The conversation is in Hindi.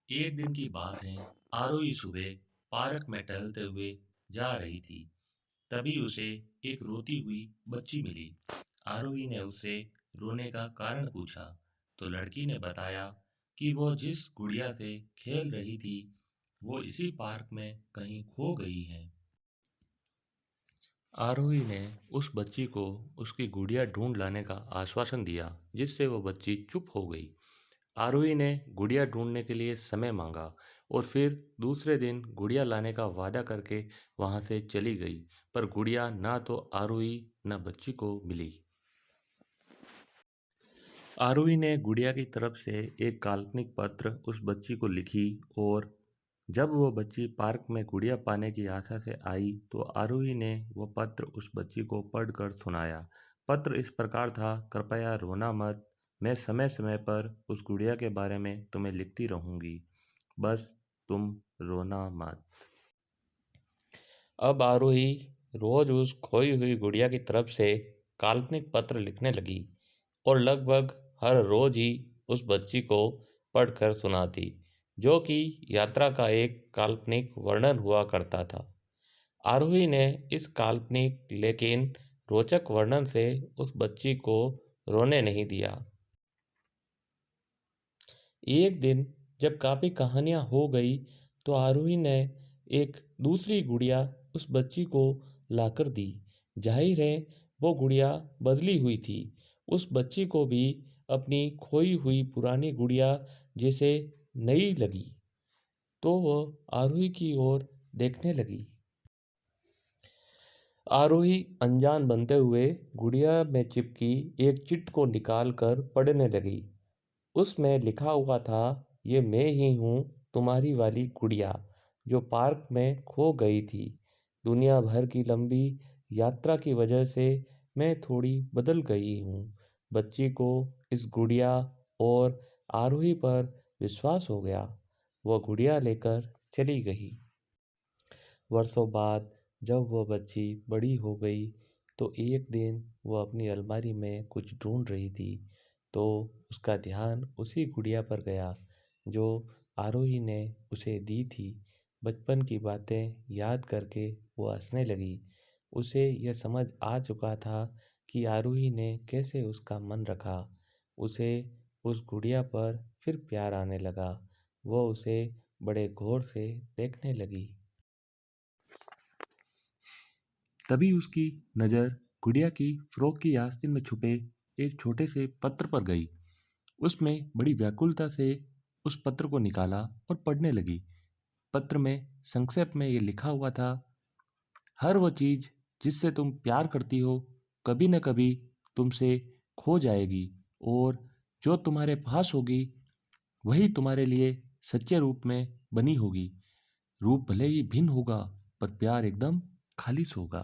एक दिन की बात है। आरोही सुबह पार्क में टहलते हुए जा रही थी। तभी उसे एक रोती हुई बच्ची मिली। आरोही ने उससे रोने का कारण पूछा तो लड़की ने बताया कि वो जिस गुड़िया से खेल रही थी वो इसी पार्क में कहीं खो गई है। आरोही ने उस बच्ची को उसकी गुड़िया ढूंढ लाने का आश्वासन दिया, जिससे वो बच्ची चुप हो गई। आरोही ने गुड़िया ढूंढने के लिए समय मांगा और फिर दूसरे दिन गुड़िया लाने का वादा करके वहां से चली गई। पर गुड़िया ना तो आरोही न बच्ची को मिली। आरोही ने गुड़िया की तरफ से एक काल्पनिक पत्र उस बच्ची को लिखी और जब वो बच्ची पार्क में गुड़िया पाने की आशा से आई तो आरोही ने वो पत्र उस बच्ची को पढ़कर सुनाया। पत्र इस प्रकार था, कृपया रोना मत, मैं समय समय पर उस गुड़िया के बारे में तुम्हें लिखती रहूंगी, बस तुम रोना मत। अब आरोही रोज उस खोई हुई गुड़िया की तरफ से काल्पनिक पत्र लिखने लगी और लगभग हर रोज ही उस बच्ची को पढ़कर सुनाती, जो कि यात्रा का एक काल्पनिक वर्णन हुआ करता था। आरोही ने इस काल्पनिक लेकिन रोचक वर्णन से उस बच्ची को रोने नहीं दिया। एक दिन जब काफी कहानियां हो गई तो आरोही ने एक दूसरी गुड़िया उस बच्ची को लाकर दी। जाहिर है वो गुड़िया बदली हुई थी। उस बच्ची को भी अपनी खोई हुई पुरानी गुड़िया जैसे नई लगी, तो वह आरोही की ओर देखने लगी। आरोही अनजान बनते हुए गुड़िया में चिपकी एक चिट को निकाल कर पढ़ने लगी। उसमें लिखा हुआ था, ये मैं ही हूँ, तुम्हारी वाली गुड़िया जो पार्क में खो गई थी। दुनिया भर की लंबी यात्रा की वजह से मैं थोड़ी बदल गई हूँ। बच्ची को इस गुड़िया और आरोही पर विश्वास हो गया। वह गुड़िया लेकर चली गई। वर्षों बाद जब वह बच्ची बड़ी हो गई तो एक दिन वह अपनी अलमारी में कुछ ढूंढ रही थी, तो उसका ध्यान उसी गुड़िया पर गया जो आरोही ने उसे दी थी। बचपन की बातें याद करके वो हंसने लगी। उसे यह समझ आ चुका था कि आरोही ने कैसे उसका मन रखा। उसे उस गुड़िया पर फिर प्यार आने लगा। वह उसे बड़े गौर से देखने लगी। तभी उसकी नज़र गुड़िया की फ्रॉक की आस्तीन में छुपे एक छोटे से पत्र पर गई। उसमें बड़ी व्याकुलता से उस पत्र को निकाला और पढ़ने लगी। पत्र में संक्षेप में ये लिखा हुआ था, हर वो चीज़ जिससे तुम प्यार करती हो कभी न कभी तुमसे खो जाएगी, और जो तुम्हारे पास होगी वही तुम्हारे लिए सच्चे रूप में बनी होगी। रूप भले ही भिन्न होगा पर प्यार एकदम खालिश होगा।